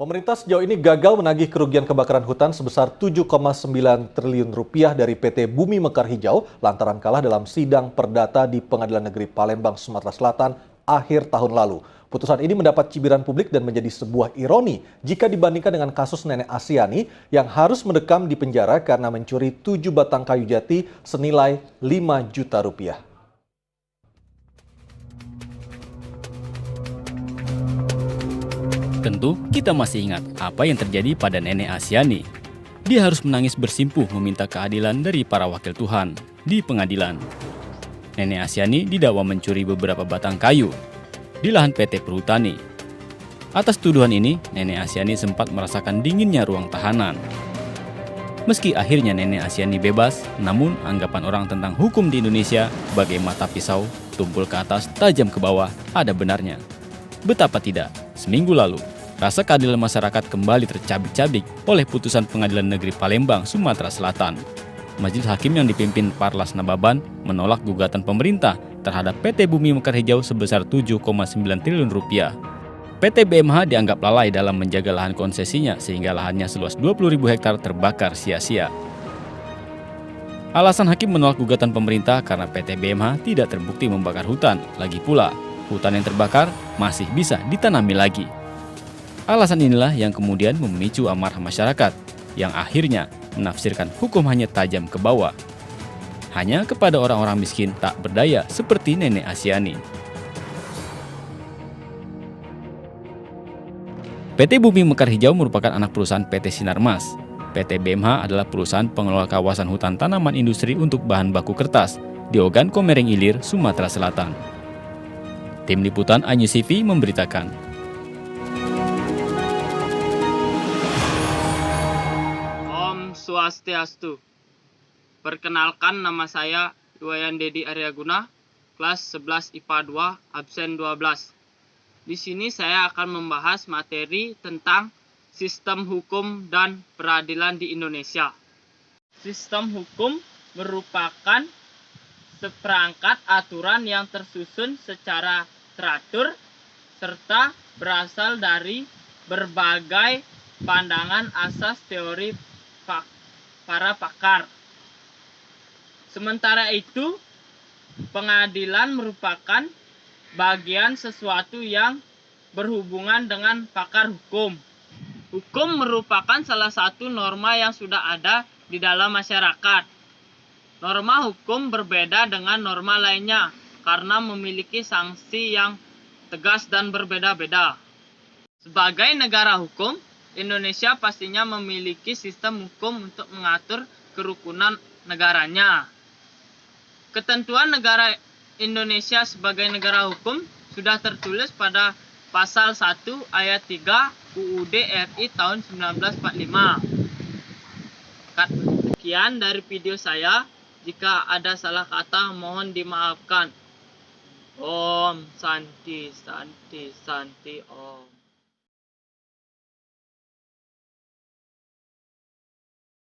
Pemerintah sejauh ini gagal menagih kerugian kebakaran hutan sebesar 7,9 triliun rupiah dari PT Bumi Mekar Hijau lantaran kalah dalam sidang perdata di Pengadilan Negeri Palembang, Sumatera Selatan akhir tahun lalu. Putusan ini mendapat cibiran publik dan menjadi sebuah ironi jika dibandingkan dengan kasus Nenek Asyani yang harus mendekam di penjara karena mencuri 7 batang kayu jati senilai 5 juta rupiah. Tentu kita masih ingat apa yang terjadi pada Nenek Asyani. Dia harus menangis bersimpuh meminta keadilan dari para wakil Tuhan di pengadilan. Nenek Asyani didakwa mencuri beberapa batang kayu di lahan PT Perhutani. Atas tuduhan ini, Nenek Asyani sempat merasakan dinginnya ruang tahanan. Meski akhirnya Nenek Asyani bebas, namun anggapan orang tentang hukum di Indonesia bagai mata pisau, tumpul ke atas, tajam ke bawah, ada benarnya. Betapa tidak, seminggu lalu, rasa keadilan masyarakat kembali tercabik-cabik oleh putusan Pengadilan Negeri Palembang, Sumatera Selatan. Majelis Hakim yang dipimpin Parlas Nababan menolak gugatan pemerintah terhadap PT Bumi Mekar Hijau sebesar 7,9 triliun rupiah. PT BMH dianggap lalai dalam menjaga lahan konsesinya sehingga lahannya seluas 20.000 hektar terbakar sia-sia. Alasan Hakim menolak gugatan pemerintah karena PT BMH tidak terbukti membakar hutan, lagi pula hutan yang terbakar masih bisa ditanami lagi. Alasan inilah yang kemudian memicu amarah masyarakat, yang akhirnya menafsirkan hukum hanya tajam ke bawah. Hanya kepada orang-orang miskin tak berdaya seperti Nenek Asyani. PT Bumi Mekar Hijau merupakan anak perusahaan PT Sinarmas. PT BMH adalah perusahaan pengelola kawasan hutan tanaman industri untuk bahan baku kertas di Ogan Komering Ilir, Sumatera Selatan. Tim Liputan Anyus TV memberitakan. Om Swastiastu. Perkenalkan, nama saya Iwayan Dedi Aryaguna, kelas 11 IPA 2, absen 12. Di sini saya akan membahas materi tentang sistem hukum dan peradilan di Indonesia. Sistem hukum merupakan seperangkat aturan yang tersusun secara teratur serta berasal dari berbagai pandangan asas teori para pakar. Sementara itu, pengadilan merupakan bagian sesuatu yang berhubungan dengan pakar hukum. Hukum merupakan salah satu norma yang sudah ada di dalam masyarakat. Norma hukum berbeda dengan norma lainnya karena memiliki sanksi yang tegas dan berbeda-beda. Sebagai negara hukum, Indonesia pastinya memiliki sistem hukum untuk mengatur kerukunan negaranya. Ketentuan negara Indonesia sebagai negara hukum sudah tertulis pada pasal 1 ayat 3 UUD RI tahun 1945. Sekian dari video saya. Jika ada salah kata, mohon dimaafkan. Om Santi Santi Santi Om.